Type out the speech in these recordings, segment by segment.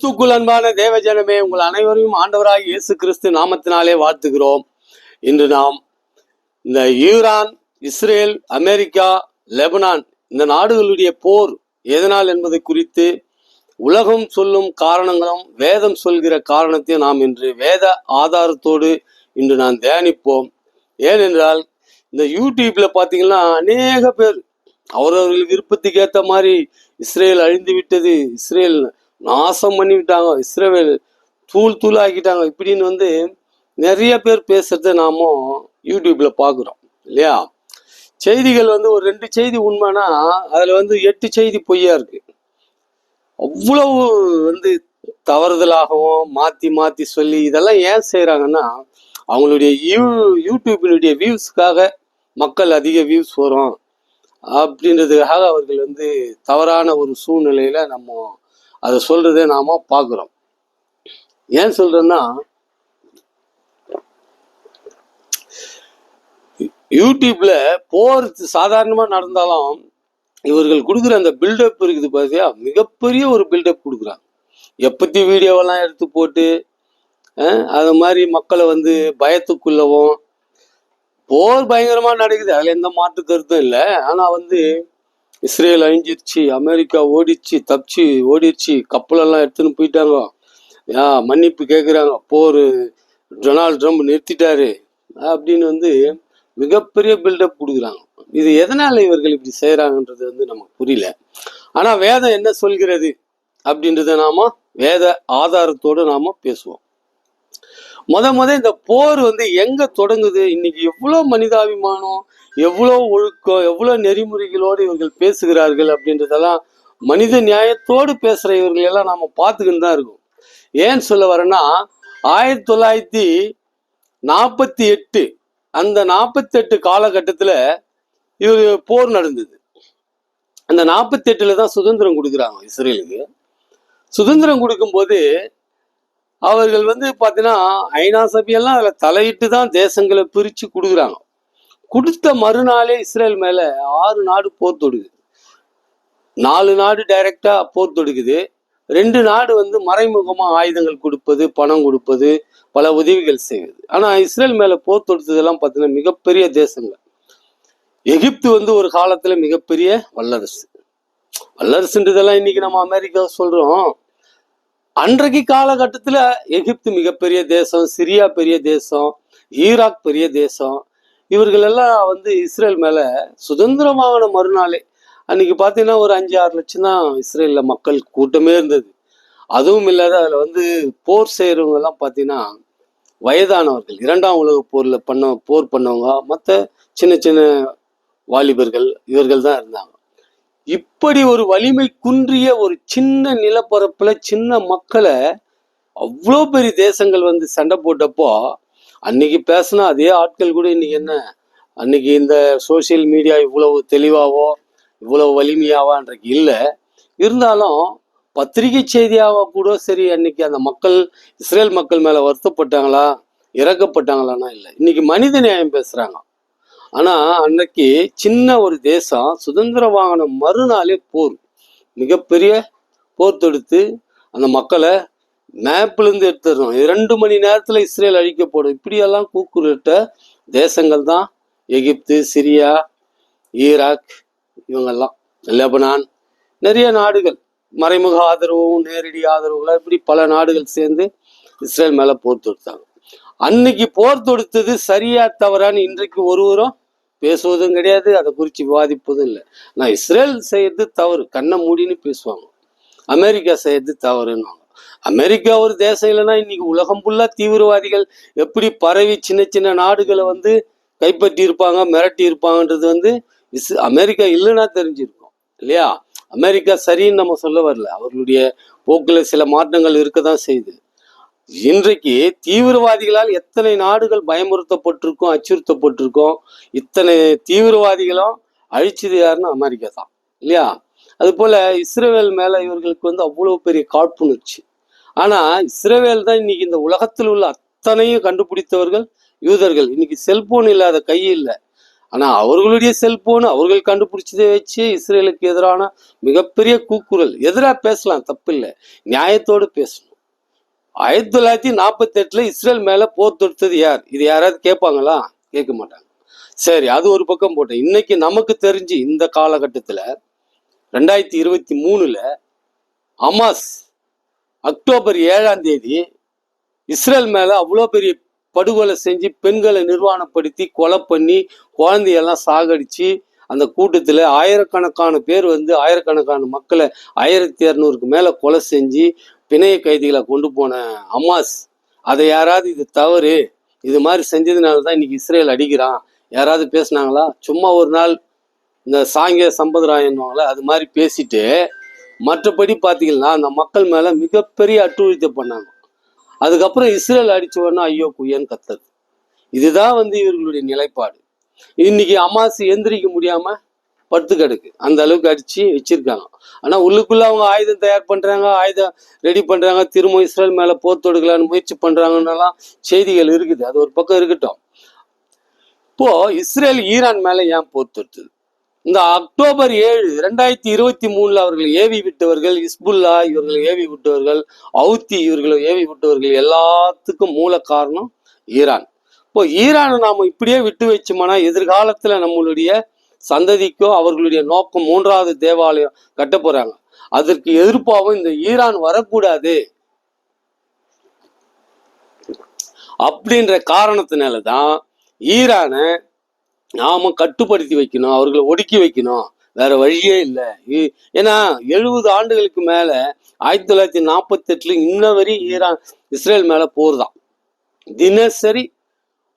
கிறிஸ்துக்குள் அன்பான தேவஜனமே, உங்கள் அனைவரையும் ஆண்டவராக இயேசு கிறிஸ்து நாமத்தினாலே வாழ்த்துகிறோம். இன்று நாம் இந்த ஈரான், இஸ்ரேல், அமெரிக்கா, லெபனான் இந்த நாடுகளுடைய போர் எதனால் என்பது குறித்து உலகம் சொல்லும் காரணங்களும் வேதம் சொல்கிற காரணத்தையும் நாம் இன்று வேத ஆதாரத்தோடு இன்று நாம் தியானிப்போம். ஏனென்றால் இந்த யூடியூப்ல பார்த்தீங்கன்னா அநேக பேர் அவரவர்கள் விருப்பத்துக்கு ஏற்ற மாதிரி இஸ்ரேல் அழிந்து விட்டது, இஸ்ரேல் நாசம் பண்ணி விட்டாங்க, இஸ்ரேல் தூள் ஆக்கிட்டாங்க இப்படின்னு நிறைய பேர் பேசுறத நாம யூடியூப்ல பாக்குறோம் இல்லையா. செய்திகள் ஒரு 2 செய்தி உண்மைனா அதுல 8 செய்தி பொய்யா இருக்கு. அவ்வளவு தவறுதலாகவும் மாத்தி மாத்தி சொல்லி இதெல்லாம் ஏன் செய்யறாங்கன்னா அவங்களுடைய யூடியூபினுடைய வியூஸ்க்காக, மக்கள் அதிக வியூஸ் வரும் அப்படின்றதுக்காக அவர்கள் தவறான ஒரு சூழ்நிலையில நம்ம அதை சொல்றதை நாம பாக்குறோம். ஏன் சொல்றேன்னா யூடியூப்ல போர் சாதாரணமா நடந்தாலும் இவர்கள் கொடுக்குற அந்த பில்டப் இருக்குது பாத்தியா, மிகப்பெரிய ஒரு பில்டப் கொடுக்குறாங்க. எப்பத்தி வீடியோவெல்லாம் எடுத்து போட்டு அது மாதிரி மக்களை பயத்துக்குள்ளவும், போர் பயங்கரமா நடக்குது, அதுல எந்த மாற்று கருத்தும் இல்லை. ஆனா இஸ்ரேல் அழிஞ்சிருச்சு, அமெரிக்கா ஓடிச்சு, தப்பிச்சு ஓடிடுச்சு, கப்பலெல்லாம் எடுத்துன்னு போயிட்டாங்க, மன்னிப்பு கேட்குறாங்க, போர் டொனால்டு ட்ரம்ப் நிறுத்திட்டாரு அப்படின்னு மிகப்பெரிய பில்டப் கொடுக்குறாங்க. இது எதனால இவர்கள் இப்படி செய்யறாங்கன்றது நமக்கு புரியல. ஆனா வேதம் என்ன சொல்கிறது அப்படின்றத நாம வேத ஆதாரத்தோடு நாம பேசுவோம். முத இந்த போர் எங்க தொடங்குது, இன்னைக்கு எவ்வளவு மனிதாபிமானம், எவ்வளவு ஒழுக்கம், எவ்வளவு நெறிமுறைகளோடு இவர்கள் பேசுகிறார்கள் அப்படின்றதெல்லாம், மனித நியாயத்தோடு பேசுற இவர்கள் எல்லாம் நாம பார்த்துக்கிட்டு தான் இருக்கோம். ஏன் சொல்ல வரேன்னா 1948 அந்த 48 காலகட்டத்துல இவர் போர் நடந்தது. அந்த 48ல தான் சுதந்திரம் கொடுக்குறாங்க இஸ்ரேலுக்கு. சுதந்திரம் கொடுக்கும்போது அவர்கள் பாத்தீங்கன்னா ஐநா சபையெல்லாம் அதுல தலையிட்டு தான் தேசங்களை பிரிச்சு கொடுக்குறாங்க. கொடுத்த மறுநாளே இஸ்ரேல் மேல 6 நாடு போர் தொடுக்குது. 4 நாடு டைரக்டா போர் தொடுக்குது. 2 நாடு மறைமுகமா ஆயுதங்கள் கொடுப்பது, பணம் கொடுப்பது, பல உதவிகள் செய்வது. ஆனா இஸ்ரேல் மேல போர் தொடுத்ததெல்லாம் பாத்தீங்கன்னா மிகப்பெரிய தேசங்கள். எகிப்து ஒரு காலத்துல மிகப்பெரிய வல்லரசுன்றதெல்லாம் இன்னைக்கு நம்ம அமெரிக்கா சொல்றோம். அன்றைக்கு காலகட்டத்துல எகிப்து மிகப்பெரிய தேசம், சிரியா பெரிய தேசம், ஈராக் பெரிய தேசம். இவர்கள் எல்லாம் இஸ்ரேல் மேல சுதந்திரம் வாங்கின மறுநாளே, அன்னைக்கு பாத்தீங்கன்னா ஒரு 5-6 லட்சம் தான் இஸ்ரேல்ல மக்கள் கூட்டமே இருந்தது. அதுவும் இல்லாத அதுல போர் செய்யறவங்க எல்லாம் பாத்தீங்கன்னா வயதானவர்கள், 2ஆம் உலக போர் பண்ணவங்க, மற்ற சின்ன சின்ன வாலிபர்கள், இவர்கள் தான் இருந்தாங்க. இப்படி ஒரு வலிமை குன்றிய ஒரு சின்ன நிலப்பரப்புல சின்ன மக்களை அவ்வளோ பெரிய தேசங்கள் சண்டை போட்டப்போ, அன்னைக்கு பேசினா அதே ஆட்கள் கூட இன்னைக்கு என்ன, அன்னைக்கு இந்த சோசியல் மீடியா இவ்வளவு தெளிவாவோ இவ்வளவு வலிமையாவா அன்றைக்கு இல்லை. இருந்தாலும் பத்திரிகை செய்தியாவா கூட சரி, அன்னைக்கு அந்த மக்கள் இஸ்ரேல் மக்கள் மேல வருத்தப்பட்டாங்களா, இறக்கப்பட்டாங்களான்னா இல்லை. இன்னைக்கு மனித நியாயம் பேசுறாங்க. ஆனா அன்னைக்கு சின்ன ஒரு தேசம் சுதந்திரம் வாங்கின மறுநாளே போர், மிகப்பெரிய போர் தொடுத்து அந்த மக்களை மேப்ல இருந்து எடுத்துடணும். 2 மணி நேரத்துல இஸ்ரேல் அழிக்கப்படும். இப்படியெல்லாம் கூக்குரட்ட தேசங்கள் தான் எகிப்து, சிரியா, ஈராக், இவங்கெல்லாம் லெபனான், நிறைய நாடுகள் மறைமுக ஆதரவும் நேரடி ஆதரவுகளா இப்படி பல நாடுகள் சேர்ந்து இஸ்ரேல் மேல போர் தொடுத்தாங்க. அன்னைக்கு போர் தொடுத்தது சரியா தவறான்னு இன்றைக்கு ஒருவரும் பேசுவதும் கிடையாது, அதை குறித்து விவாதிப்பதும் இல்லை. நான் இஸ்ரேல் செய்யறது தவறு கண்ணை மூடின்னு பேசுவாங்க, அமெரிக்கா செய்யறது தவறுன்னு. அமெரிக்கா ஒரு தேசம் இல்லைன்னா இன்னைக்கு உலகம் ஃபுல்லா தீவிரவாதிகள் எப்படி பரவி சின்ன சின்ன நாடுகளை கைப்பற்றி இருப்பாங்க, மிரட்டி இருப்பாங்கன்றது அமெரிக்கா இல்லைன்னா தெரிஞ்சிருக்கும் இல்லையா. அமெரிக்கா சரின்னு நம்ம சொல்ல வரல, அவர்களுடைய போக்குல சில மாற்றங்கள் இருக்கதான் செய்யுது. இன்றைக்கு தீவிரவாதிகளால் எத்தனை நாடுகள் பயமுறுத்தப்பட்டிருக்கோம், அச்சுறுத்தப்பட்டிருக்கோம். இத்தனை தீவிரவாதிகளும் அழிச்சது யாருன்னா அமெரிக்கா தான் இல்லையா. அது போல இஸ்ரேல் மேல இவர்களுக்கு அவ்வளவு பெரிய காழ்ப்புணர்ச்சி. ஆனா இஸ்ரேல் தான் இன்னைக்கு இந்த உலகத்தில் உள்ள அத்தனையும் கண்டுபிடித்தவர்கள் யூதர்கள். இன்னைக்கு செல்போன் இல்லாத கை இல்லை. ஆனா அவர்களுடைய செல்போன் அவர்கள் கண்டுபிடிச்சதை வச்சு இஸ்ரேலுக்கு எதிரான மிகப்பெரிய கூக்குரல். எதிராக பேசலாம், தப்பு இல்லை, நியாயத்தோடு பேசணும். 1948 இஸ்ரேல் மேல போர் தொடுத்தது யார்? இது யாராவது கேட்பாங்களா? கேட்க மாட்டாங்க. சரி, அது ஒரு பக்கம் போட்டேன். இன்னைக்கு நமக்கு தெரிஞ்சு இந்த காலகட்டத்துல 2023 ஹமாஸ் அக்டோபர் 7 இஸ்ரேல் மேல அவ்வளோ பெரிய படுகொலை செஞ்சு பெண்களை நிர்வாணப்படுத்தி கொலை பண்ணி குழந்தையெல்லாம் சாகடிச்சு அந்த கூட்டத்தில் ஆயிரக்கணக்கான பேர் வந்து ஆயிரக்கணக்கான மக்களை 1200க்கு மேல கொலை செஞ்சு பிணைய கைதிகளை கொண்டு போன ஹமாஸ், அதை யாராவது இது தவறு, இது மாதிரி செஞ்சதுனால தான் இன்னைக்கு இஸ்ரேல் அடிக்கிறான் யாராவது பேசினாங்களா? சும்மா ஒரு நாள் இந்த சாங்கிய சம்பிரதாயம்வாங்கள அது மாதிரி பேசிட்டு, மற்றபடி பார்த்தீங்கன்னா அந்த மக்கள் மேல மிகப்பெரிய அட்டுழித்தை பண்ணாங்க. அதுக்கப்புறம் இஸ்ரேல் அடிச்சவொன்னா ஐயோ குய்யன்னு கத்துறது. இதுதான் வந்து இவர்களுடைய நிலைப்பாடு. இன்னைக்கு ஹமாஸ் எந்திரிக்க முடியாம படுத்து கிடக்கு, அந்த அளவுக்கு அடிச்சு வச்சிருக்காங்க. ஆனா உள்ளுக்குள்ள அவங்க ஆயுதம் தயார் பண்றாங்க, ஆயுதம் ரெடி பண்றாங்க, திரும்ப இஸ்ரேல் மேல போர் தொடுக்கலான்னு முயற்சி பண்றாங்கன்னெல்லாம் செய்திகள் இருக்குது. அது ஒரு பக்கம் இருக்கட்டும். இப்போ இஸ்ரேல் ஈரான் மேல ஏன் போர் தொடுத்தது? இந்த அக்டோபர் 7 2023 அவர்கள் ஏவி விட்டவர்கள், இஸ்புல்லா இவர்கள் ஏவி விட்டவர்கள், ஹவுத்தி இவர்களை ஏவி விட்டவர்கள், எல்லாத்துக்கும் மூல காரணம் ஈரான். இப்போ ஈரானை நாம இப்படியே விட்டு வச்சோம்னா எதிர்காலத்துல நம்மளுடைய சந்ததிக்கோ அவர்களுடைய நோக்கம் 3வது தேவாலயம் கட்ட போறாங்க, அதற்கு எதிர்ப்பாகவும் இந்த ஈரான் வரக்கூடாது அப்படின்ற காரணத்தினாலதான் ஈரானை நாம கட்டுப்படுத்தி வைக்கணும், அவர்களை ஒடுக்கி வைக்கணும், வேற வழியே இல்லை. ஏன்னா 70 ஆண்டுகளுக்கு மேல 1948 இன்ன வரை ஈரான் இஸ்ரேல் மேல போர் தான். தினசரி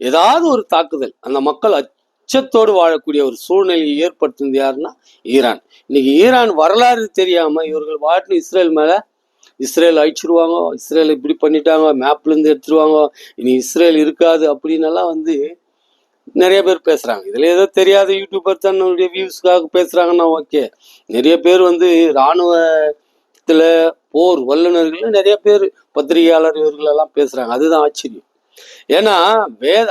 ஏதாவது ஒரு தாக்குதல், அந்த மக்கள் அச்சத்தோடு வாழக்கூடிய ஒரு சூழ்நிலையை ஏற்படுத்தினது யாருன்னா ஈரான். இன்னைக்கு ஈரான் வரலாறு தெரியாம இவர்கள் வாட்டு இஸ்ரேல் மேல இஸ்ரேல் அழிச்சிருவாங்க, இஸ்ரேல் இப்படி பண்ணிட்டாங்க, மேப்ல இருந்து எடுத்துருவாங்க, இனி இஸ்ரேல் இருக்காது அப்படின்னு எல்லாம் வந்து நிறைய பேர் பேசுறாங்க. இதுல ஏதோ தெரியாத யூடியூபர் தன்னுடைய வியூஸ்க்காக பேசுறாங்கன்னா ஓகே. நிறைய பேர் வந்து இராணுவத்துல போர் வல்லுநர்கள் நிறைய பேர் பத்திரிகையாளர் இவர்கள் எல்லாம் பேசுறாங்க. அதுதான் ஆச்சரியம். ஏன்னா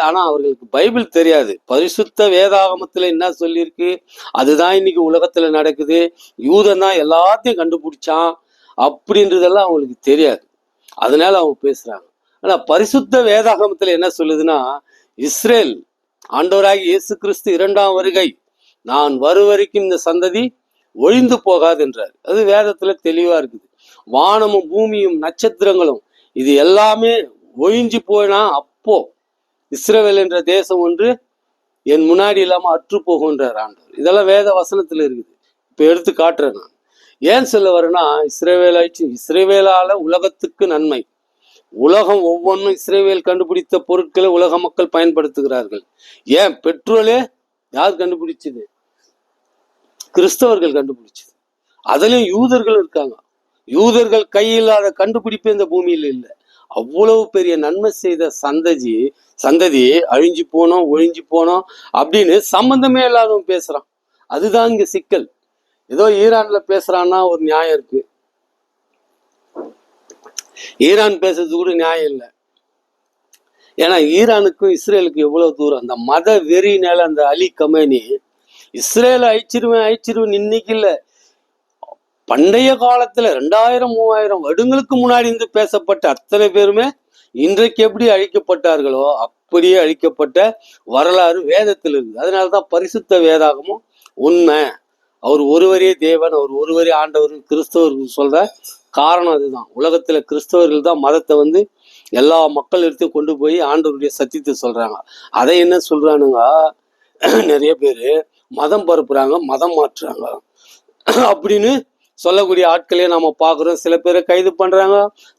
ஆனா அவர்களுக்கு பைபிள் தெரியாது. பரிசுத்த வேதாகமத்துல என்ன சொல்லியிருக்கு, அதுதான் இன்னைக்கு உலகத்துல நடக்குது, யூதன் தான் எல்லாத்தையும் கண்டுபிடிச்சான் அப்படின்றதெல்லாம் அவங்களுக்கு தெரியாது. அதனால அவங்க பேசுறாங்க. ஆனா பரிசுத்த வேதாகமத்துல என்ன சொல்லுதுன்னா, இஸ்ரேல் ஆண்டவராகி இயேசு கிறிஸ்து 2ஆம் வருகை, நான் வரைக்கும் இந்த சந்ததி ஒழிந்து போகாது என்றார். அது வேதத்துல தெளிவா இருக்குது. வானமும் பூமியும் நட்சத்திரங்களும் இது எல்லாமே ஒழிஞ்சு போனா அப்போ இஸ்ரவேல் என்ற தேசம் ஒன்று என் முன்னாடி இல்லாம அற்று போகுன்றார் ஆண்டவர். இதெல்லாம் வேத வசனத்துல இருக்குது. இப்ப எடுத்து காட்டுறேன் நான். ஏன் சொல்ல வரேன்னா, இஸ்ரவேலால உலகத்துக்கு நன்மை. உலகம் ஒவ்வொன்றும் இஸ்ரேல் கண்டுபிடித்த பொருட்களை உலக மக்கள் பயன்படுத்துகிறார்கள். ஏன் பெட்ரோலே யார் கண்டுபிடிச்சது? கிறிஸ்தவர்கள் கண்டுபிடிச்சது. அதுலயும் யூதர்கள் இருக்காங்க. யூதர்கள் கையில்லாத கண்டுபிடிப்பு இந்த பூமியில இல்லை. அவ்வளவு பெரிய நன்மை செய்த சந்ததி அழிஞ்சு போனோம், ஒழிஞ்சு போனோம் அப்படின்னு சம்பந்தமே இல்லாதவன் பேசுறான். அதுதான் இங்க சிக்கல். ஏதோ ஈரான்ல பேசுறான்னா ஒரு நியாயம் இருக்கு, ஈரான் பேசுறது கூட நியாயம் இல்லை. ஏன்னா ஈரானுக்கும் இஸ்ரேலுக்கும் எவ்வளவு தூரம். அந்த மத வெறினால அந்த அலி கமேனி இஸ்ரேலை அழிச்சிருவேன் இன்னைக்கு இல்லை, பண்டைய காலத்துல 2000-3000 வருடங்களுக்கு முன்னாடி இருந்து பேசப்பட்ட அத்தனை பேருமே இன்றைக்கு எப்படி அழிக்கப்பட்டார்களோ அப்படியே அழிக்கப்பட்ட வரலாறு வேதத்தில் இருக்குது. அதனாலதான் பரிசுத்த வேதாகமும் உண்மை. அவர் ஒருவரே தேவன், அவர் ஒருவரே ஆண்டவர் கிறிஸ்தவர்கள் சொல்ற காரணம் அதுதான். உலகத்துல கிறிஸ்தவர்கள் தான் மதத்தை வந்து எல்லா மக்கள் எடுத்து கொண்டு போய் ஆண்டவருடைய சத்தியத்தை சொல்றாங்க. அதை என்ன சொல்றானுங்க, நிறைய பேரு மதம் பரப்புறாங்க, மதம் மாற்றுறாங்க அப்படின்னு சொல்லக்கூடிய ஆட்களே நாம பாக்குறோம். சில பேரை கைது பண்றாங்க,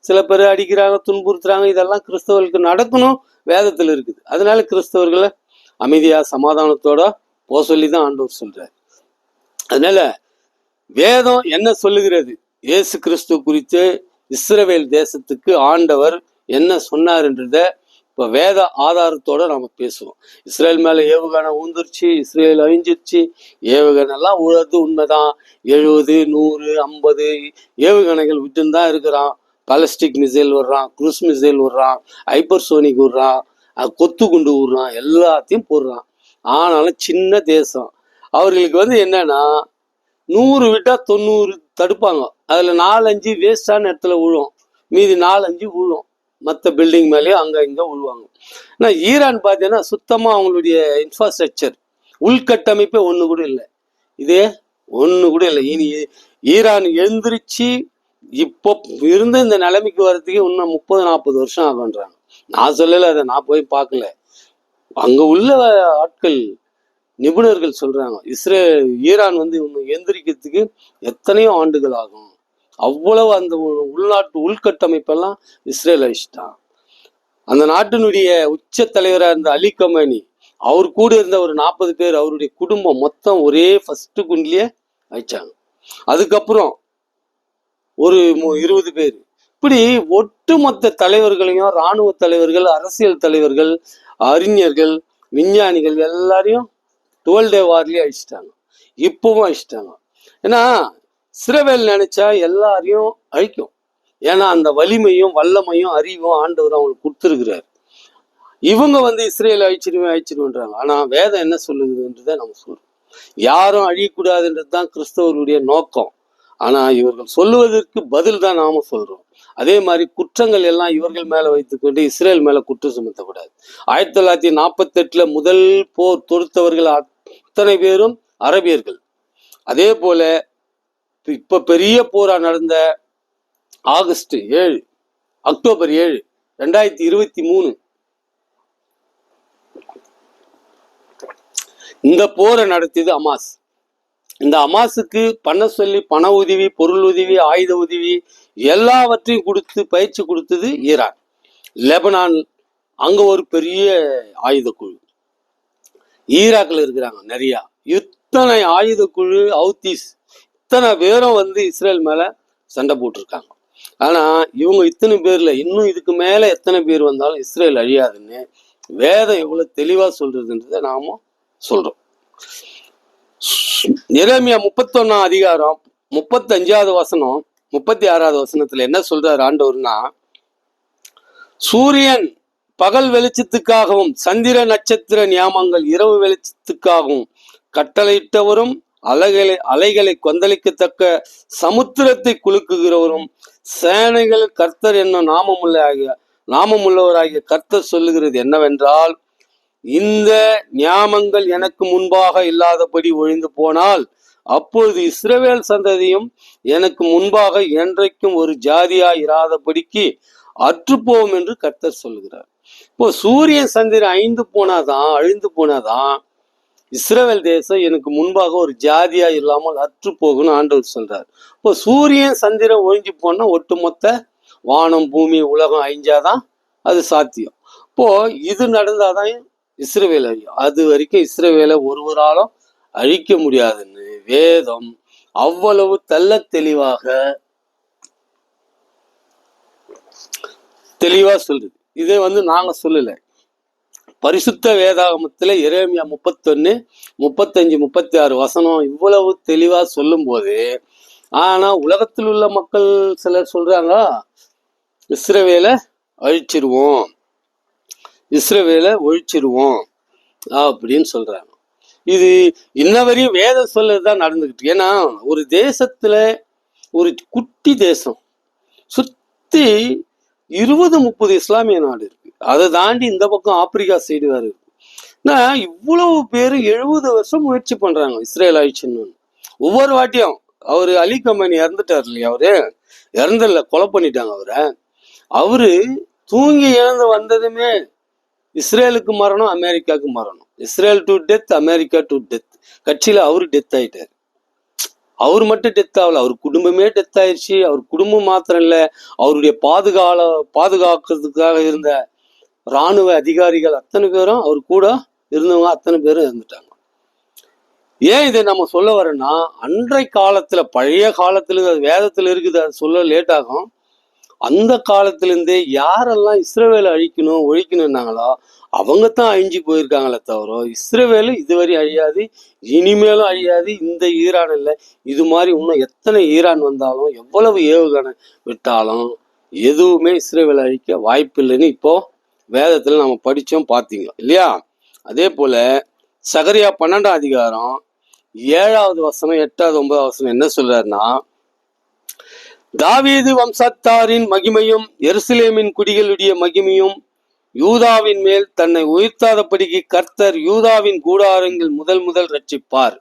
சில பேரை அடிக்கிறாங்க, துன்புறுத்துறாங்க. இதெல்லாம் கிறிஸ்தவர்களுக்கு நடக்கணும், வேதத்துல இருக்குது. அதனால கிறிஸ்தவர்களை அமைதியா சமாதானத்தோட போக சொல்லிதான் ஆண்டவர் சொல்றாரு. அதனால வேதம் என்ன சொல்லுகிறது, இயேசு கிறிஸ்து குறித்து இஸ்ரவேல் தேசத்துக்கு ஆண்டவர் என்ன சொன்னார்ன்றத இப்ப வேத ஆதாரத்தோட நாம பேசுவோம். இஸ்ரேல் மேல ஏவுகணை ஊந்துருச்சு, இஸ்ரேல் அழிஞ்சிருச்சு, ஏவுகணை எல்லாம் உழுது உண்மைதான். 70, 100, 50 ஏவுகணைகள் விட்டுன்னு தான் இருக்கிறான். பாலிஸ்டிக் மிசைல் விடுறான், குரூஸ் மிசைல் விடுறான், ஹைப்பர்சோனிக் விடுறான், கொத்து குண்டு விடுறான், எல்லாத்தையும் போடுறான். ஆனாலும் சின்ன தேசம். அவர்களுக்கு வந்து என்னன்னா 100 விட்டா 90 தடுப்பாங்க. அதுல 4-5 வேஸ்டான இடத்துல விழும், மீதி 4-5 விழும் மற்ற பில்டிங் மேலேயும் அங்க இங்க விழுவாங்க. ஆனால் ஈரான் பார்த்தீங்கன்னா சுத்தமா அவங்களுடைய இன்ஃப்ராஸ்ட்ரக்சர் உள்கட்டமைப்பே ஒன்று கூட இல்லை. இதே ஒன்று கூட இல்லை. இனி ஈரான் எழுந்திருச்சு இப்போ இருந்து இந்த நிலைமைக்கு வர்றதுக்கு இன்னும் 30-40 வருஷம் ஆகுன்றாங்க. நான் சொல்லலை, அதை நான் போய் பார்க்கல. அங்க உள்ள ஆட்கள் நிபுணர்கள் சொல்றாங்க ஈரான் வந்து இன்னும் எந்திரிக்கிறதுக்கு எத்தனையோ ஆண்டுகள் ஆகும். அவ்வளவு அந்த உள்நாட்டு உள்கட்டமைப்பெல்லாம் இஸ்ரேல் அழிச்சிட்டான். அந்த நாட்டினுடைய உச்ச தலைவராக இருந்த அலி கமேனி, அவர் கூட இருந்த ஒரு 40 பேர், அவருடைய குடும்பம் மொத்தம் ஒரே ஃபர்ஸ்ட் குண்டிலேயே அழிச்சாங்க. அதுக்கப்புறம் ஒரு 20 பேர், இப்படி ஒட்டுமொத்த தலைவர்களையும், இராணுவ தலைவர்கள், அரசியல் தலைவர்கள், அறிஞர்கள், விஞ்ஞானிகள் எல்லாரையும் 12 டே வார்லயே அழிச்சிட்டாங்க. இப்பவும் அழிச்சிட்டாங்க. ஏன்னா இஸ்ரவேல் நினைச்சா எல்லாரையும் அழிக்கும். ஏன்னா அந்த வலிமையும் வல்லமையும் அறிவும் ஆண்டவர் அவங்களுக்கு கொடுத்துருக்கிறார். இவங்க வந்து இஸ்ரேல் அழிச்சிடுவேன்றாங்க. ஆனா வேதம் என்ன சொல்லுதுன்றதை நம்ம சொல்றோம். யாரும் அழியக்கூடாதுன்றது தான் கிறிஸ்தவருடைய நோக்கம். ஆனா இவர்கள் சொல்லுவதற்கு பதில் தான் நாம சொல்றோம். அதே மாதிரி குற்றங்கள் எல்லாம் இவர்கள் மேல வைத்துக்கொண்டு இஸ்ரேல் மேல குற்றம் சுமத்தக்கூடாது. 1948 முதல் போர் தொடுத்தவர்கள் அத்தனை பேரும் அரபியர்கள். அதே போல இப்ப பெரிய போரா நடந்த அக்டோபர் 7 2023 இந்த போரை நடத்தியது அமாஸ். இந்த அமாஸுக்கு பண்ண சொல்லி பண உதவி, பொருள் உதவி, ஆயுத உதவி எல்லாவற்றையும் கொடுத்து பயிற்சி கொடுத்தது ஈரான். லெபனான் அங்க ஒரு பெரிய ஆயுத குழு, ஈராக்ல இருக்கிறாங்க நிறைய. இத்தனை ஆயுத குழு ஹவுத்தீஸ் இத்தனை பேரும் வந்து இஸ்ரேல் மேல சண்டை போட்டிருக்காங்க. ஆனா இவங்க இத்தனை பேர்ல இன்னும் இதுக்கு மேல எத்தனை பேர் வந்தாலும் இஸ்ரேல் அழியாதுன்னு வேதம் எவ்வளவு தெளிவா சொல்றதுன்றதை நாம சொல்றோம். எரேமியா 31 அதிகாரம் 35வது வசனம் 36வது வசனத்துல என்ன சொல்றாரு ஆண்டவர்னா, சூரியன் பகல் வெளிச்சத்துக்காகவும் சந்திர நட்சத்திர நியாமங்கள் இரவு வெளிச்சத்துக்காகவும் கட்டளையிட்டவரும் அலைகளை கொந்தளிக்கத்தக்க சமுத்திரத்தை குலுக்குகிறவரும் சேனைகள் கர்த்தர் என்னும் நாமமுள்ளவராகிய கர்த்தர் சொல்லுகிறது என்னவென்றால், இந்த நியாமங்கள் எனக்கு முன்பாக இல்லாதபடி ஒழிந்து போனால் அப்பொழுது இஸ்ரவேல் சந்ததியும் எனக்கு முன்பாக என்றைக்கும் ஒரு ஜாதியாய் இராதபடிக்கு அற்றுப்போம் என்று கர்த்தர் சொல்லுகிறார். இப்போ சூரியன் சந்திரன் அழிந்து போனாதான் இஸ்ரவேல் தேசம் எனக்கு முன்பாக ஒரு ஜாதியா இல்லாமல் அற்று போகணும் ஆண்டவர் சொல்றார். இப்போ சூரியன் சந்திரன் ஒழிஞ்சு போனா ஒட்டுமொத்த வானம் பூமி உலகம் அழிஞ்சாதான் அது சாத்தியம். இப்போ இது நடந்தாதான் இஸ்ரவேல் அழியும். அது வரைக்கும் இஸ்ரவேலை ஒருவராலும் அழிக்க முடியாதுன்னு வேதம் அவ்வளவு தெளிவா சொல்லுது. இதை வந்து நாங்க சொல்லல, பரிசுத்த வேதாகமத்துல எரேமியா 31, 35, 36 வசனம் இவ்வளவு தெளிவா சொல்லும் போது, ஆனா உலகத்தில் உள்ள மக்கள் சிலர் சொல்றாங்க இஸ்ரவேலை ஒழிச்சிருவோம் அப்படின்னு சொல்றாங்க. இது இன்ன வரையும் வேதம் சொல்லதான் நடந்துகிட்டு. ஏன்னா ஒரு தேசத்துல ஒரு குட்டி தேசம் சுத்தி 20-30 இஸ்லாமிய நாடு இருக்கு. அதை தாண்டி இந்த பக்கம் ஆப்பிரிக்கா சைடு வேற இருக்கு. இவ்வளவு பேரு 70 வருஷம் முயற்சி பண்றாங்க இஸ்ரேல் ஆயிடுச்சுன்னு. ஒவ்வொரு வாட்டியும் அவரு அலி கமேனி இறந்துட்டார் இல்லையா, அவரு இறந்தல, கொலை பண்ணிட்டாங்க அவரு தூங்கி இழந்து வந்ததுமே இஸ்ரேலுக்கு மரணம், அமெரிக்காவுக்கு மரணம். Israel to death, America to death. கட்சியில அவரு டெத் ஆயிட்டாரு. அவர் மட்டும் டெத் ஆகல, அவர் குடும்பமே டெத் ஆயிடுச்சு. அவர் குடும்பம் மாத்திரம் இல்ல, அவருடைய பாதுகாக்கிறதுக்காக இருந்த இராணுவ அதிகாரிகள் அத்தனை பேரும், அவர் கூட இருந்தவங்க அத்தனை பேரும் இறந்துட்டாங்க. ஏன் இதை நம்ம சொல்ல வரேன்னா, அன்றைய காலத்துல பழைய காலத்துல வேதத்துல இருக்குது, அது சொல்ல லேட் ஆகும். அந்த காலத்திலிருந்தே யாரெல்லாம் இஸ்ரவேலை ஒழிக்கணும்னாங்களோ அவங்க தான் அழிஞ்சு போயிருக்காங்களே தவிர இஸ்ரவேலு இதுவரை அழியாது, இனிமேலும் அழியாது. இந்த ஈரான் இல்லை, இது மாதிரி இன்னும் எத்தனை ஈரான் வந்தாலும் எவ்வளவு ஏவுகணை விட்டாலும் எதுவுமே இஸ்ரவேலை அழிக்க வாய்ப்பு இல்லைன்னு இப்போ வேதத்துல நம்ம படிச்சோம் பார்த்தீங்க இல்லையா. அதே போல சகரியா 12ஆம் அதிகாரம் 7வது வசனம் 8வது 9வது வசனம் என்ன சொல்றாருன்னா, தாவீது வம்சத்தாரின் மகிமையும் எருசலேமின் குடிகளுடைய மகிமையும் யூதாவின் மேல் தன்னை உயர்த்தாதபடிக்கு கர்த்தர் யூதாவின் கூடாரங்கள் முதல் ரட்சிப்பார்.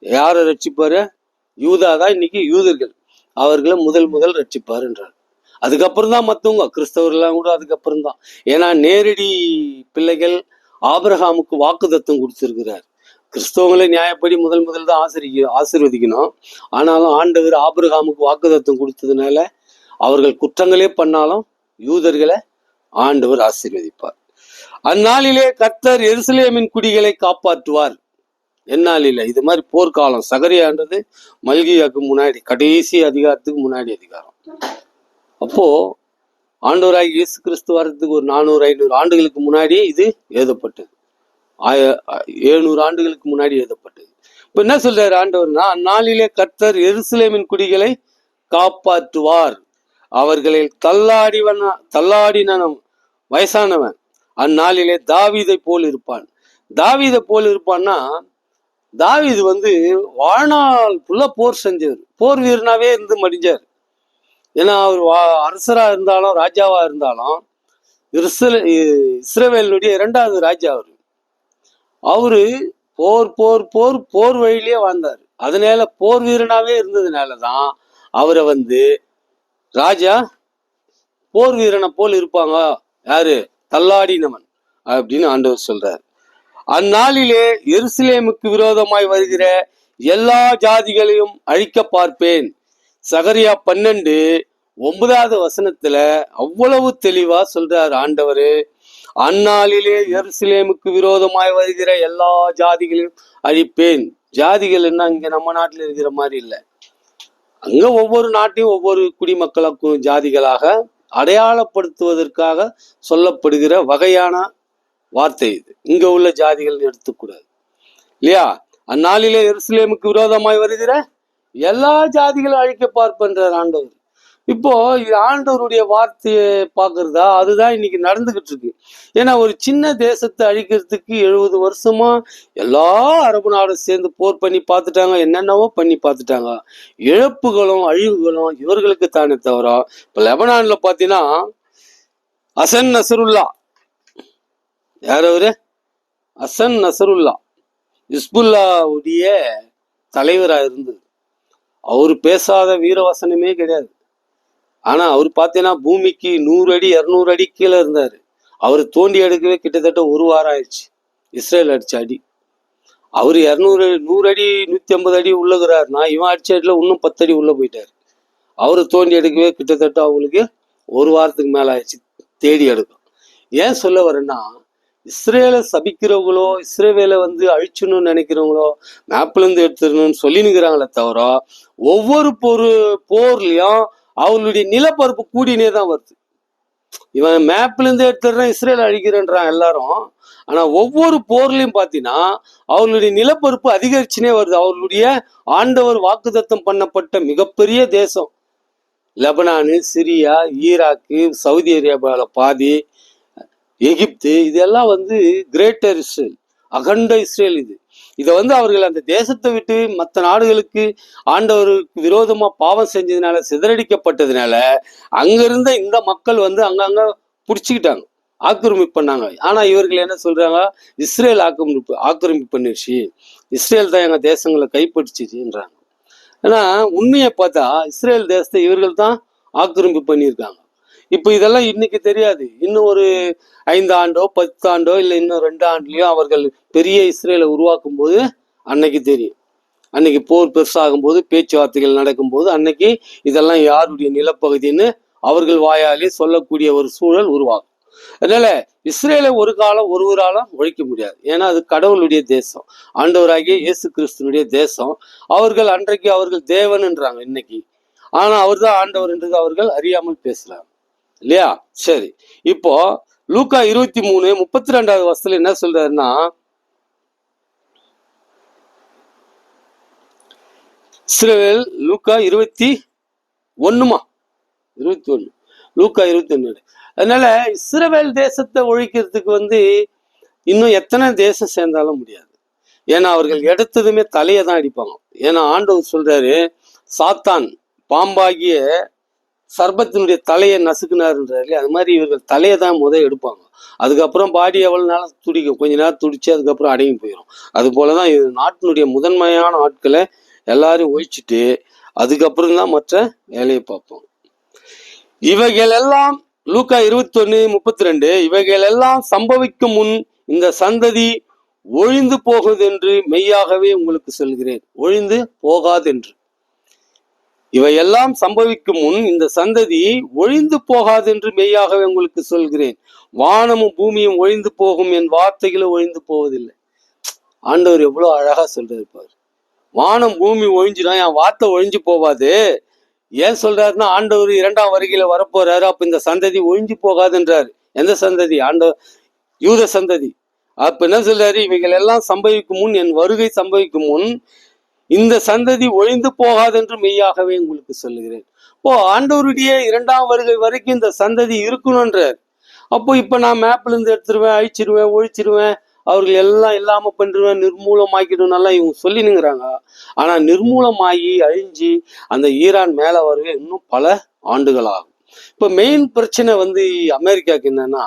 யாரை ரட்சிப்பாரு? யூதா தான் இன்னைக்கு யூதர்கள், அவர்களை முதல் ரட்சிப்பார் என்றார். அதுக்கப்புறம் தான் மற்றவங்க கிறிஸ்தவர்கள்லாம் கூட அதுக்கப்புறம் தான். ஏன்னா நேரடி பிள்ளைகள் ஆபிரகாமுக்கு வாக்குத்தத்தம் கொடுத்திருக்கிறார். கிறிஸ்தவங்களை நியாயப்படி முதல் தான் ஆசீர்வதிக்கணும். ஆனாலும் ஆண்டவர் ஆபிரகாமுக்கு வாக்குத்தத்தம் கொடுத்ததுனால அவர்கள் குற்றங்களே பண்ணாலும் யூதர்களை ஆண்டவர் ஆசீர்வதிப்பார். அந்நாளிலே கர்த்தர் எருசலேமின் குடிகளை காப்பாற்றுவார். எந்நாளில இது மாதிரி போர்க்காலம். சகரியான்றது மல்கியாக்கு முன்னாடி, கடைசி அதிகாரத்துக்கு முன்னாடி அதிகாரம். அப்போ ஆண்டவராகி இயேசு கிறிஸ்து வர்றதுக்கு ஒரு 400-500 ஆண்டுகளுக்கு முன்னாடி இது எழுதப்பட்டது. 700 ஆண்டுகளுக்கு முன்னாடி எழுதப்பட்டது. இப்ப என்ன சொல்றாரு ஆண்டவர்னா, அந்நாளிலே கர்த்தர் எருசலேமின் குடிகளை காப்பாற்றுவார். அவர்களில் தள்ளாடினவன் வயசானவன் அந்நாளிலே தாவீதை போல் இருப்பான். தாவீதை போல் இருப்பான்னா, தாவீது வாழ்நாள் ஃபுல்லா போர் செஞ்சவர், போர் வீரனாவே இருந்து மடிஞ்சார். ஏன்னா அவர் அரசரா இருந்தாலும் ராஜாவா இருந்தாலும் இஸ்ரவேலுடைய 2வது ராஜா அவரு போர் போர் போர் போர் வழியிலேயே வாழ்ந்தார். அதனால போர் வீரனாவே இருந்ததுனாலதான் அவரை ராஜா போர் வீரனை போல் இருப்பாங்க. யாரு? தள்ளாடினவன் அப்படின்னு ஆண்டவர் சொல்றார். அந்நாளிலே எருசலேமுக்கு விரோதமாய் வருகிற எல்லா ஜாதிகளையும் அழிக்க பார்ப்பேன். சகரியா 12:9வது வசனத்துல அவ்வளவு தெளிவா சொல்றார் ஆண்டவரு. அந்நாளிலே எருசலேமுக்கு விரோதமாய் வருகிற எல்லா ஜாதிகளையும் அழிப்பேன். ஜாதிகள் என்ன இங்க நம்ம நாட்டுல இருக்கிற மாதிரி இல்லை. அங்க ஒவ்வொரு நாட்டையும் ஒவ்வொரு குடிமக்களுக்கும் ஜாதிகளாக அடையாளப்படுத்துவதற்காக சொல்லப்படுகிற வகையான வார்த்தை இது. இங்க உள்ள ஜாதிகள் எடுத்துக்கூடாது இல்லையா? அந்நாளிலே எருசலேமுக்கு விரோதமாய் வருகிற எல்லா ஜாதிகளும் அழிக்க பார்ப்பன்றார் ஆண்டவர். இப்போ ஆண்டவருடைய வார்த்தையை பாக்குறதா? அதுதான் இன்னைக்கு நடந்துகிட்டு இருக்கு. ஏன்னா ஒரு சின்ன தேசத்தை அழிக்கிறதுக்கு 70 வருஷமா எல்லா அரபு நாடும் சேர்ந்து போர் பண்ணி பார்த்துட்டாங்க, என்னென்னவோ பண்ணி பார்த்துட்டாங்க. இழப்புகளும் அழிவுகளும் இவர்களுக்கு தானே தவிர. இப்ப லெபனான்ல பாத்தீங்கன்னா ஹசன் நசருல்லா, யார் அவரு? ஹசன் நசருல்லா ஹிஸ்புல்லாவுடைய தலைவரா இருந்தது. அவரு பேசாத வீரவசனமே கிடையாது. ஆனா அவர் பார்த்தீங்கன்னா பூமிக்கு 100 அடி 200 அடி கீழே இருந்தாரு. அவர் தோண்டி எடுக்கவே கிட்டத்தட்ட 1 வாரம் ஆயிடுச்சு. இஸ்ரேல் அடிச்ச அடி. அவரு 100 அடி 150 அடி உள்ளகிறாருன்னா, இவன் அடிச்ச அடியில இன்னும் 10 அடி உள்ள போயிட்டாரு. அவரு தோண்டி எடுக்கவே கிட்டத்தட்ட அவங்களுக்கு 1 வாரத்துக்கு மேல ஆயிடுச்சு தேடி எடுக்கும். ஏன் சொல்ல வரேன்னா, இஸ்ரேலை சபிக்கிறவங்களோ இஸ்ரேவேலை அழிச்சணும்னு நினைக்கிறவங்களோ மேப்ல இருந்து எடுத்துடணும்னு சொல்லினுக்கிறாங்களே தவிர, ஒவ்வொரு போர்லயும் அவங்களுடைய நிலப்பரப்பு கூடினே தான் வருது. இவன் மேப்ல இருந்து எடுத்துடுறான், இஸ்ரேல் அழிக்கிறன்றான் எல்லாரும். ஆனா ஒவ்வொரு போர்லயும் பாத்தீங்கன்னா அவர்களுடைய நிலப்பரப்பு அதிகரிச்சுனே வருது. அவர்களுடைய ஆண்டவர் வாக்குத்தத்தம் பண்ணப்பட்ட மிகப்பெரிய தேசம் லெபனானு, சிரியா, ஈராக்கு, சவுதி அரேபியாவில் பாதி, எகிப்து, இதெல்லாம் கிரேட்டர் இஸ்ரேல், அகண்ட இஸ்ரேல். இதை அவர்கள் அந்த தேசத்தை விட்டு மற்ற நாடுகளுக்கு ஆண்டவருக்கு விரோதமா பாவம் செஞ்சதுனால, சிதறடிக்கப்பட்டதுனால அங்கிருந்த இந்த மக்கள் அங்கங்க பிடிச்சிக்கிட்டாங்க, ஆக்கிரமிப்பு பண்ணாங்க. ஆனா இவர்கள் என்ன சொல்றாங்க? இஸ்ரேல் ஆக்கிரமிப்பு பண்ணிடுச்சு, இஸ்ரேல் தான் எங்க தேசங்களை கைப்பற்றிச்சுன்றாங்க. ஏன்னா உண்மையை பார்த்தா இஸ்ரேல் தேசத்தை இவர்கள் தான் ஆக்கிரமிப்பு பண்ணியிருக்காங்க. இப்ப இதெல்லாம் இன்னைக்கு தெரியாது. இன்னும் ஒரு 5 ஆண்டோ 10 ஆண்டோ இல்லை இன்னும் 2 ஆண்டுலயோ அவர்கள் பெரிய இஸ்ரேலை உருவாக்கும் போது அன்னைக்கு தெரியும். அன்னைக்கு போர் பெருசாகும் போது, பேச்சுவார்த்தைகள் நடக்கும்போது அன்னைக்கு இதெல்லாம் யாருடைய நிலப்பகுதின்னு அவர்கள் வாயாலே சொல்லக்கூடிய ஒரு சூழல் உருவாகும். அதனால இஸ்ரேலை ஒரு காலம் ஒருவராலும் ஒழிக்க முடியாது. ஏன்னா அது கடவுளுடைய தேசம், ஆண்டவராகிய இயேசு கிறிஸ்துனுடைய தேசம். அவர்கள் அன்றைக்கு அவர்கள் தேவன்ன்றாங்க இன்னைக்கு, ஆனா அவர் தான் ஆண்டவர் என்றது அவர்கள் அறியாமல் பேசுறாங்க இல்லையா? சரி, இப்போ லூக்கா 23:32 வசனத்துல என்ன சொல்றாருன்னா, இஸ்ரவேல் லூக்கா 21 லூக்கா 21. அதனால இஸ்ரவேல் தேசத்தை ஒழிக்கிறதுக்கு இன்னும் எத்தனை தேசம் சேர்ந்தாலும் முடியாது. ஏன்னா அவர்கள் எடுத்ததுமே தலையை தான் அடிப்பாங்க. ஏன்னா ஆண்டவர் சொல்றாரு, சாத்தான் பாம்பாகிய சர்பத்தினுடைய தலையை நசுக்குனாருன்றாரு. அது மாதிரி இவர்கள் தலையை தான் எடுப்பாங்க. அதுக்கப்புறம் பாடி எவ்வளவு நேரம் துடிக்கும், கொஞ்ச நேரம் துடிச்சு அதுக்கப்புறம் அடங்கி போயிடும். அது போலதான் இது நாட்டினுடைய முதன்மையான ஆட்களை எல்லாரும் ஒழிச்சிட்டு அதுக்கப்புறம் தான் மற்ற வேலையை பார்ப்போம். இவைகள் எல்லாம் லூக்கா 21:32, இவைகள் எல்லாம் சம்பவிக்கும் முன் இந்த சந்ததி ஒழிந்து போகுது என்று மெய்யாகவே உங்களுக்கு சொல்கிறேன். ஒழிந்து போகாதென்று. இவையெல்லாம் சம்பவிக்கும் முன் இந்த சந்ததி ஒழிந்து போகாது என்று மெய்யாகவே உங்களுக்கு சொல்கிறேன். வானமும் பூமியும் ஒழிந்து போகும், என் வார்த்தைகளும் ஒழிந்து போவதில்லை. ஆண்டவர் எவ்வளவு அழகா சொல்றாரு. வானம் பூமி ஒழிஞ்சிடும், என் வார்த்தை ஒழிஞ்சு போவாது. ஏன் சொல்றாருன்னா, ஆண்டவர் 2ஆம் வருகையில வரப்போறாரு. அப்ப இந்த சந்ததி ஒழிஞ்சு போகாதுன்றாரு. எந்த சந்ததி? யூத சந்ததி. அப்ப என்ன சொல்றாரு? இவைகள் எல்லாம் சம்பவிக்கும் முன், என் வருகை சம்பவிக்கும் முன் இந்த சந்ததி ஒழிந்து போகாது என்று மெய்யாகவே உங்களுக்கு சொல்லுகிறேன். ஆண்டவருடைய 2ஆம் வருகை வரைக்கும் இந்த சந்ததி இருக்கணும்ன்றார். அப்போ இப்ப நான் மேப்ல இருந்து எடுத்துருவேன், அழிச்சிருவேன், ஒழிச்சிருவேன், அவர்கள் எல்லாம் இல்லாம பண்ணிடுவேன், நிர்மூலமாக்கிடுவேன் இவங்க சொல்லினுங்கிறாங்க. ஆனா நிர்மூலமாகி அழிஞ்சு அந்த ஈரான் மேல வரவே இன்னும் பல ஆண்டுகள் ஆகும். இப்ப மெயின் பிரச்சனை அமெரிக்காவுக்கு என்னன்னா,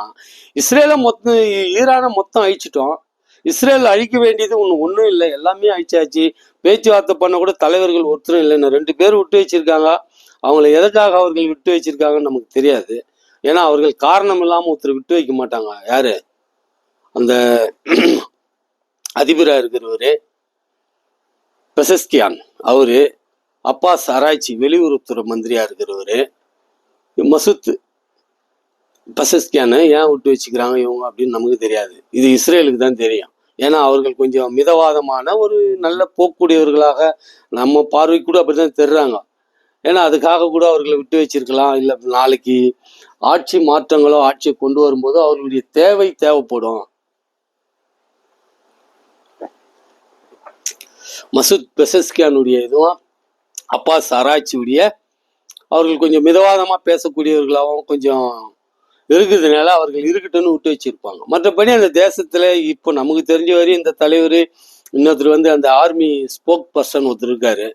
ஈரானை மொத்தம் அழிச்சிட்டோம். இஸ்ரேல் அழிக்க வேண்டியது ஒன்றும் இல்லை, எல்லாமே அழிச்சாச்சு. பேச்சுவார்த்தை பண்ண கூட தலைவர்கள் ஒருத்தரும் இல்லைன்னு 2 பேர் விட்டு வச்சிருக்காங்க. அவங்களை எதற்காக அவர்கள் விட்டு வச்சிருக்காங்கன்னு நமக்கு தெரியாது. ஏன்னா அவர்கள் காரணம் இல்லாம ஒருத்தர் விட்டு வைக்க மாட்டாங்க. யாரு? அந்த அதிபரா இருக்கிறவரு பெசஸ்கியான், அவரு அப்பாஸ் ஆராய்ச்சி வெளியுறவுத்துறை மந்திரியா இருக்கிறவரு மசூத் பெசஸ்கியானை ஏன் விட்டு வச்சுக்கிறாங்க இவங்க அப்படின்னு நமக்கு தெரியாது. இது இஸ்ரேலுக்கு தான் தெரியும். ஏன்னா அவர்கள் கொஞ்சம் மிதவாதமான ஒரு நல்ல போக்குடையவர்களாக நம்ம பார்வை கூட அப்படிதான் தெரிறாங்க. ஏன்னா அதுக்காக கூட அவர்களை விட்டு வச்சிருக்கலாம். இல்லை நாளைக்கு ஆட்சி மாற்றங்களோ ஆட்சியை கொண்டு வரும்போது அவர்களுடைய தேவைப்படும். மசூத் பெசஸ்கியானுடைய இதுவும் அப்பாஸ் ஆராய்ச்சியுடைய அவர்கள் கொஞ்சம் மிதவாதமா பேசக்கூடியவர்களாகவும் கொஞ்சம் இருக்குதுனால அவர்கள் இருக்கட்டும்னு விட்டு வச்சிருப்பாங்க. மற்றபடி அந்த தேசத்துல இப்போ நமக்கு தெரிஞ்ச வரையும் இந்த தலைவர், இன்னொருத்தர் அந்த ஆர்மி ஸ்போக் பர்சன் ஒருத்தர் இருக்காரு.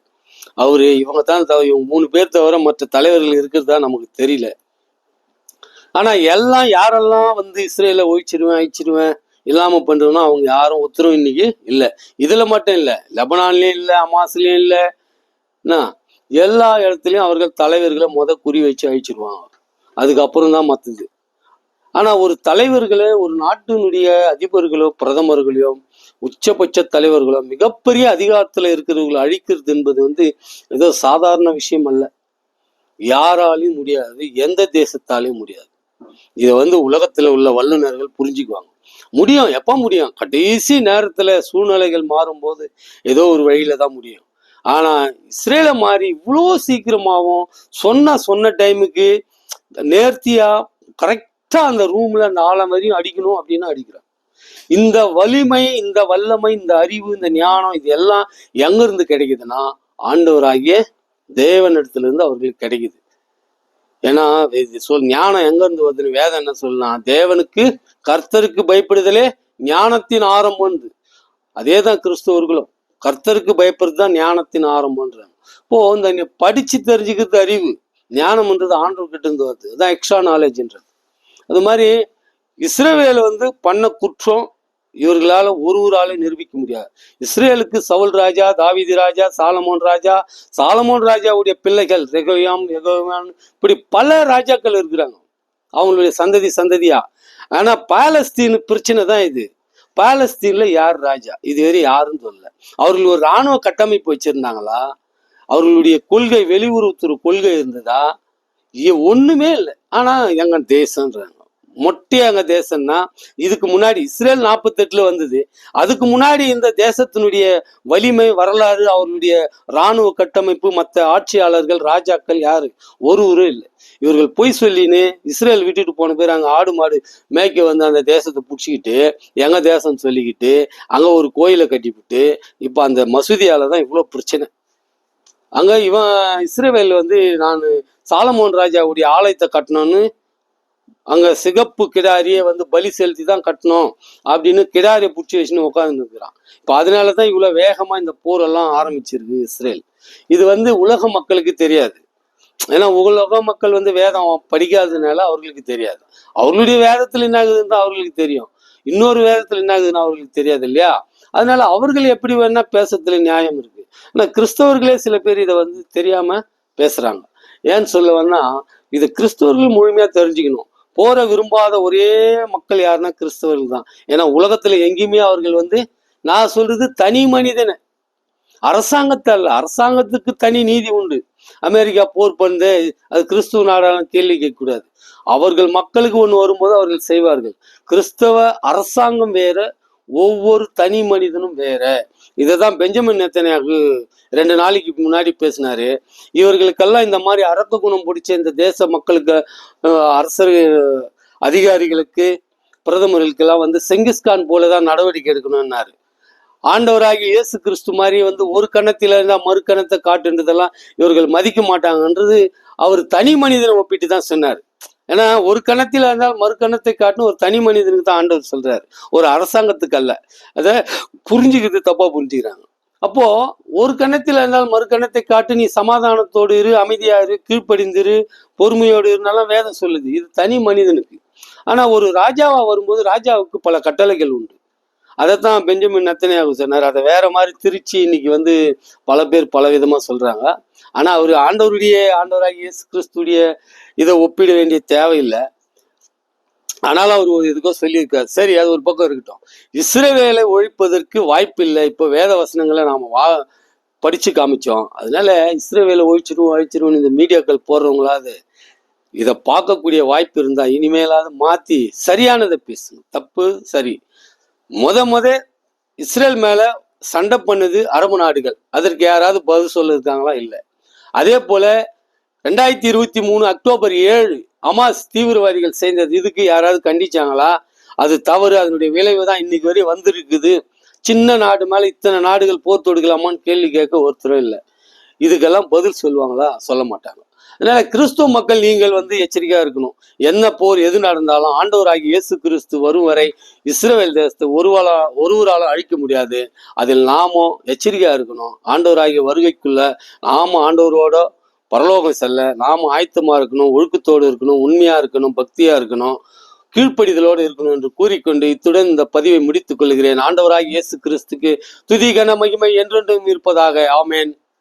இவங்க தான் இவங்க 3 பேர் தவிர மற்ற தலைவர்கள் இருக்கிறதா நமக்கு தெரியல. ஆனா எல்லாம் யாரெல்லாம் இஸ்ரேல அழிச்சிருவேன் இல்லாம பண்றோம்னா அவங்க யாரும் ஒருத்தரும் இன்னைக்கு இல்லை. இதுல மட்டும் இல்லை, லெபனான்லயும் இல்லை, ஹமாஸ்லயும் இல்லை, எல்லா இடத்துலயும் அவர்கள் தலைவர்களை குறி வச்சு அழிச்சிருவாங்க. அதுக்கப்புறம் தான் மத்தது. ஆனா ஒரு தலைவர்களோ, ஒரு நாட்டினுடைய அதிபர்களோ, பிரதமர்களோ, உச்சபட்ச தலைவர்களோ, மிகப்பெரிய அதிகாரத்துல இருக்கிறவங்களை அழிக்கிறது என்பது ஏதோ சாதாரண விஷயம் அல்ல. யாராலையும் முடியாது, எந்த தேசத்தாலையும் முடியாது. இதை உலகத்துல உள்ள வல்லுநர்கள் புரிஞ்சுக்குவாங்க. முடியும், எப்ப முடியும்? கடைசி நேரத்துல சூழ்நிலைகள் மாறும்போது ஏதோ ஒரு வழியில தான் முடியும். ஆனா இஸ்ரேல மாதிரி இவ்வளோ சீக்கிரமாவும் சொன்ன டைமுக்கு நேர்த்தியா கரெக்டா அந்த ரூம்ல 4 வரையும் அடிக்கணும் அப்படின்னு அடிக்கிறான். இந்த வலிமை, இந்த வல்லமை, இந்த அறிவு, இந்த ஞானம், இது எல்லாம் எங்க இருந்து கிடைக்குதுன்னா ஆண்டவராகிய தேவனிடத்துல இருந்து அவர்களுக்கு கிடைக்குது. ஏன்னா ஞானம் எங்க இருந்து வருதுன்னு வேதம் என்ன சொல்லலாம்? தேவனுக்கு கர்த்தருக்கு பயப்படுதலே ஞானத்தின் ஆரம்பம். அதேதான் கிறிஸ்தவர்களும் கர்த்தருக்கு பயப்படுறது தான் ஞானத்தின் ஆரம்பம்ன்றாங்க. இந்த படிச்சு தெரிஞ்சுக்கிறது அறிவு, ஞானம்ன்றது ஆண்டவர்கிட்ட இருந்து வருது. அதுதான் எக்ஸ்ட்ரா நாலேஜ்ன்றது. அது மாதிரி இஸ்ரவேல் பண்ண குற்றம் இவர்களால ஒருவரால நிரூபிக்க முடியாது. இஸ்ரேலுக்கு சவுல் ராஜா, தாவீது ராஜா, சாலமோன் ராஜாவுடைய பிள்ளைகள் ரெகோயாம், இப்படி பல ராஜாக்கள் இருக்கிறாங்க, அவங்களுடைய சந்ததியா. ஆனா பாலஸ்தீன் பிரச்சனை தான் இது. பாலஸ்தீன்ல யார் ராஜா இதுவரை யாருன்னு சொல்லல. அவர்கள் ஒரு இராணுவ கட்டமைப்பு வச்சிருந்தாங்களா? அவர்களுடைய கொள்கை, வெளியுறவுத்துறை கொள்கை இருந்ததா? ஒண்ணுமே இல்லை. ஆனா எங்க தேசம்ன்றாங்க. மொட்டையா எங்க தேசம்னா, இதுக்கு முன்னாடி இஸ்ரேல் 48 வந்தது. அதுக்கு முன்னாடி இந்த தேசத்தினுடைய வலிமை, வரலாறு, அவர்களுடைய இராணுவ கட்டமைப்பு, மற்ற ஆட்சியாளர்கள், ராஜாக்கள் யாரு? ஒருவரும் இல்லை. இவர்கள் பொய் சொல்லின்னு இஸ்ரேல் விட்டுட்டு போன பேர் அங்க ஆடு மாடு மேய்க்க அந்த தேசத்தை பிடிச்சிக்கிட்டு எங்க தேசம் சொல்லிக்கிட்டு அங்க ஒரு கோயிலை கட்டிவிட்டு இப்ப அந்த மசூதியாலதான் இவ்வளவு பிரச்சனை. அங்க இவன் இஸ்ரேல் நான் சாலமோன் ராஜாவுடைய ஆலயத்தை கட்டணும்னு அங்க சிகப்பு கிடாரியை வந்து பலி செலுத்தி தான் கட்டணும் அப்படின்னு கிடாரியை பிடிச்சி வச்சுன்னு உட்கார்ந்து இருக்கிறான். இப்போ அதனாலதான் இவ்வளவு வேகமா இந்த போரெல்லாம் ஆரம்பிச்சிருக்கு இஸ்ரேல். இது வந்து உலக மக்களுக்கு தெரியாது. ஏன்னா உலக மக்கள் வந்து வேதம் படிக்காததுனால அவர்களுக்கு தெரியாது. அவர்களுடைய வேதத்துல என்ன ஆகுதுன்னு தான் அவர்களுக்கு தெரியும். இன்னொரு வேதத்துல என்ன ஆகுதுன்னு அவர்களுக்கு தெரியாது இல்லையா? அதனால அவர்கள் எப்படி வேணா பேசுறதுல நியாயம் இருக்கு. ஆனா கிறிஸ்தவர்களே சில பேர் இதை வந்து தெரியாம பேசுறாங்க. ஏன்னு சொல்லுவேன்னா, இது கிறிஸ்தவர்கள் முழுமையா தெரிஞ்சுக்கணும். போற விரும்பாத ஒரே மக்கள் யாருன்னா கிறிஸ்தவர்கள் தான். ஏன்னா உலகத்துல எங்கேயுமே அவர்கள் வந்து, நான் சொல்றது தனி மனிதனை, அரசாங்கத்தை அல்ல, அரசாங்கத்துக்கு தனி நீதி உண்டு. அமெரிக்கா போர் பண்ணு, அது கிறிஸ்துவ நாடான கேள்வி கேட்கக்கூடாது. அவர்கள் மக்களுக்கு ஒண்ணு வரும்போது அவர்கள் செய்வார்கள். கிறிஸ்தவ அரசாங்கம் வேற, ஒவ்வொரு தனி மனிதனும் வேற. இதைதான் பெஞ்சமின் நேத்தன்யாகு 2 நாளைக்கு முன்னாடி பேசினாரு. இவர்களுக்கெல்லாம் இந்த மாதிரி அரக்க குணம் பிடிச்ச இந்த தேச மக்களுக்கு, அரசர் அதிகாரிகளுக்கு, பிரதமர்களுக்கெல்லாம் வந்து செங்கிஸ்கான் போலதான் நடவடிக்கை எடுக்கணும்னாரு. ஆண்டவராகி இயேசு கிறிஸ்து மாதிரி வந்து ஒரு கணத்தில இருந்தா மறு கணத்தை காட்டுன்றதெல்லாம் இவர்கள் மதிக்க மாட்டாங்கன்றது அவர் தனி மனிதனை ஒப்பிட்டு தான் சொன்னார். ஏன்னா ஒரு கணத்தில் இருந்தால் மறு கணத்தை காட்டுன்னு ஒரு தனி மனிதனுக்கு தான் ஆண்டவர் சொல்றாரு, ஒரு அரசாங்கத்துக்கு அல்ல. அதை புரிஞ்சுக்கிறது தப்பா புரிஞ்சுக்கிறாங்க. அப்போ ஒரு கணத்தில் இருந்தால் மறு கணத்தை காட்டு, நீ சமாதானத்தோடு இரு, அமைதியா இரு, கீழ்ப்படிந்திரு, பொறுமையோடு இருந்தாலும் வேதம் சொல்லுது. இது தனி மனிதனுக்கு. ஆனா ஒரு ராஜாவா வரும்போது ராஜாவுக்கு பல கட்டளைகள் உண்டு. அதைத்தான் பெஞ்சமின் நேத்தன்யாகு சொன்னார். அதை வேற மாதிரி திருச்சி இன்னைக்கு வந்து பல பேர் பல விதமா சொல்றாங்க. ஆனா அவரு ஆண்டவராகி இயேசு கிறிஸ்துடைய இதை ஒப்பிட வேண்டிய தேவையில்லை. ஆனாலும் அவர் ஒரு இதுக்கோ சொல்லியிருக்காரு. சரி, அது ஒரு பக்கம் இருக்கட்டும். இஸ்ரவேலை ஒழிப்பதற்கு வாய்ப்பு இல்லை. இப்போ வேத வசனங்களை நாம படிச்சு காமிச்சோம். அதனால இஸ்ரவேலை ஒழிச்சிருவோம் இந்த மீடியாக்கள் போடுறவங்களாவது இதை பார்க்கக்கூடிய வாய்ப்பு இருந்தா இனிமேலாவது மாத்தி சரியானதை பேசுங்க. தப்பு சரி. முத இஸ்ரேல் மேல சண்டை பண்ணுது அரபு நாடுகள். அதற்கு யாராவது பதில் சொல்லிருக்காங்களா? இல்லை. அதே போல 2023 அக்டோபர் 7 ஹமாஸ் தீவிரவாதிகள் செய்தது, இதுக்கு யாராவது கண்டிச்சாங்களா? அது தவறு, அதனுடைய விளைவு தான் இன்னைக்கு வரை வந்திருக்குது. சின்ன நாடு மேல இத்தனை நாடுகள் போர் தொடுக்கலாமான்னு கேள்வி கேட்க ஒருத்தரும் இல்லை. இதுக்கெல்லாம் பதில் சொல்லுவாங்களா? சொல்ல மாட்டாங்க. அதனால கிறிஸ்துவ மக்கள் நீங்கள் வந்து எச்சரிக்கையா இருக்கணும். என்ன போர் எது நடந்தாலும் ஆண்டவராகி இயேசு கிறிஸ்து வரும் வரை இஸ்ரவேல் தேசத்தை ஒருவராலும் அழிக்க முடியாது. அதில் நாமும் எச்சரிக்கையா இருக்கணும். ஆண்டவராகிய வருகைக்குள்ள நாம ஆண்டவரோட பரலோகம் செல்ல நாம ஆயத்தமா இருக்கணும், ஒழுக்கத்தோடு இருக்கணும், உண்மையா இருக்கணும், பக்தியா இருக்கணும், கீழ்ப்படிதலோடு இருக்கணும் என்று கூறிக்கொண்டு இத்துடன் இந்த பதிவை முடித்துக் கொள்கிறேன். ஆண்டவராகிய இயேசு கிறிஸ்துக்கு துதி கன மகிமை என்றென்றும் இருப்பதாக. ஆமேன்.